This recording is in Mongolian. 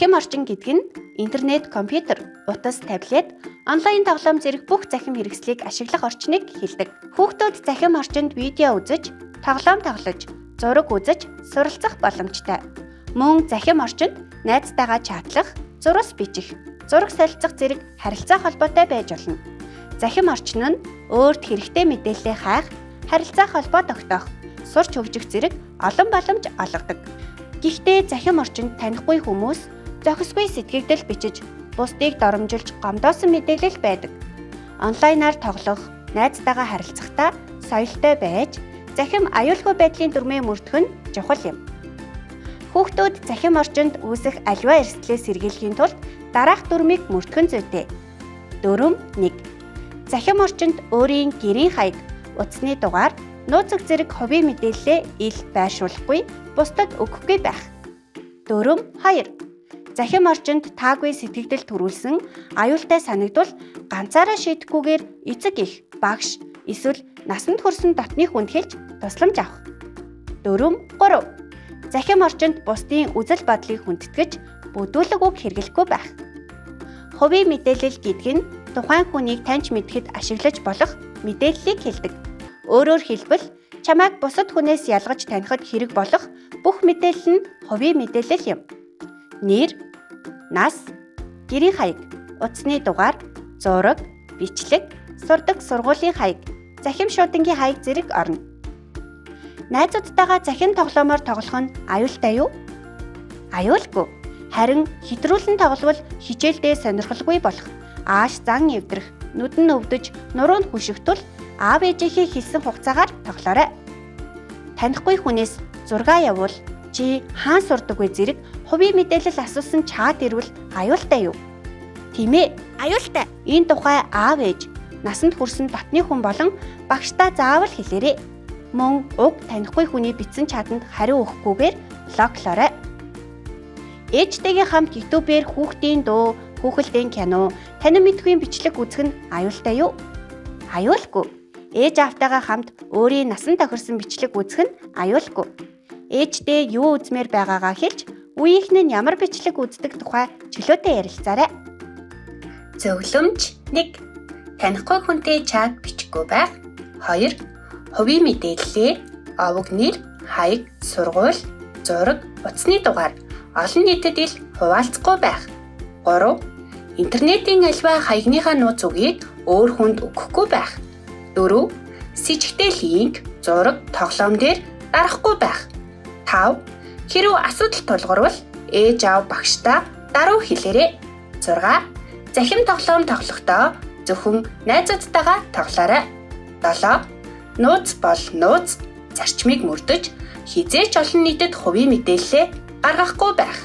Захим орчин гэдэг нь интернет, компьютер, утас, таблет, онлайн тоглоом зэрэг бүх захим хэрэгслийг ашиглах орчныг хэлдэг. Хүүхдүүд захим орчинд видео үзэж, тоглоом тоглож, зураг үзэж, суралцах боломжтой. Мөн захим орчинд найзтайгаа чатлах, зурус бичих, зураг солилцох зэрэг харилцаа холбоотой байж болно. Захим орчин нь өөрт хэрэгтэй мэдээлэл хайх, харилцаа холбоо тогтоох, сурч хөгжих зэрэг олон боломж олгодог. Гэхдээ захим орчинд танихгүй хүмүүс зохисгүй сэтгэгдэл бичиж, бусдыг доромжилж гомдоосон мэдээлэл байдаг. Онлайнаар тоглох, найзтайгаа харилцахдаа соёлтой байж, захим аюулгүй байдлын дүрмээ мөрдөх нь чухал юм. Хүүхдүүд захим орчинд үүсэх аливаа эрсдлээс сэргийлэхийн тулд дараах дүрмийг мөрдөх нь зүйтэй. Дүрм 1. Захим орчинд өөрийн гэрийн хаяг, утасны дугаар, нууцыг зэрэг ховийн мэдээллээ ил байршуулахгүй, бусдад өгөхгүй байх. Дүрм 2. Захим орчинд таагүй сэтгэгдэл төрүүлсэн аюултай санагдвал ганцаараа шийдэхгүйгээр эцэг эх, багш, эсвэл насанд хүрсэн дотны хүнд хэлж тусламж авах. Дүрм 3. Захим орчинд бусдын үзэл бодлыг хүндэтгэж, бүдүүлэг үг хэрэглэхгүй байх. Хувийн мэдээлэл гэдэг нь тухайн хүнийг таньж мэдэхэд ашиглаж болох мэдээллийг хэлдэг. Өөрөөр хэлбэл, чамайг бусад хүнээс ялгаж танихад хэрэг болох бүх мэдээлэл нь хувийн мэдээлэл юм. Нэр, нас, гэрийн хаяг, утасны дугаар, зураг, бичлэг, сурдаг сургуулийн хаяг, захим шуудангийн хаяг зэрэг орно. Найзуудтайгаа захин тоглоомоор тоглох нь аюултай юу? Аюулгүй. Харин хэтрүүлэн тогловол хичээлдээ сонирхолгүй болох, ааш зан эвдрэх, нүд нь өвдөж, нуруу нь хүшигтвэл аав ээжийнхээ хэлсэн хугацаагаар тоглоорой. Танихгүй хүнээс зураг явуул, чи хаан сурдаг вэ зэрэг хувийн мэдээлэл асуусан чат ирвэл аюултай юу? Тийм ээ, аюултай. Энэ тухай аав ээж, насанд хүрсэн дотны хүн болон багштай заавал хэлээрэй. Мөн уг танихгүй хүний бичсэн чатанд хариу өгөхгүйгээр блоклоорой. Ээжтэйгээ хамт YouTube-ээр хүүхдийн дуу, хүүхэлдэйн кино, танин мэдхийн бичлэг үзэх нь аюултай юу? Аюулгүй. Ээж аавтайгаа хамт өөрийн насан тохирсон бичлэг үзэх нь аюулгүй. Ээжтэй юу үзмээр байгаагаа хэлж, үеийнхэн нь ямар бичлэг үздэг тухай чөлөөтэй ярилцаарай. Зөвлөмж 1. Танихгүй хүнтэй чат бичихгүй байх. 2. Хувийн мэдээллээ овог нэр, хаяг, сургууль, зураг, утасны дугаар олон нийтэд ил хуваалцахгүй байх. 3. Интернетийн аливаа хаягныхаа нууц үгийг өөр хүнд өгөхгүй байх. 4. С ижигтэй линк, зураг, тоглоом дээр дарахгүй байх. 5. Хэрэв асуудал тулгарвал ээж аав багштай даруй хэлээрэй. 6. Захим тоглоом тоглохдоо зөвхөн найзуудтайгаа тоглоорой. 7. Нууц бол нууц, зарчмыг мөрдөж, хизээч олон нийтэд хувийн мэдээлэлээ гаргахгүй байх.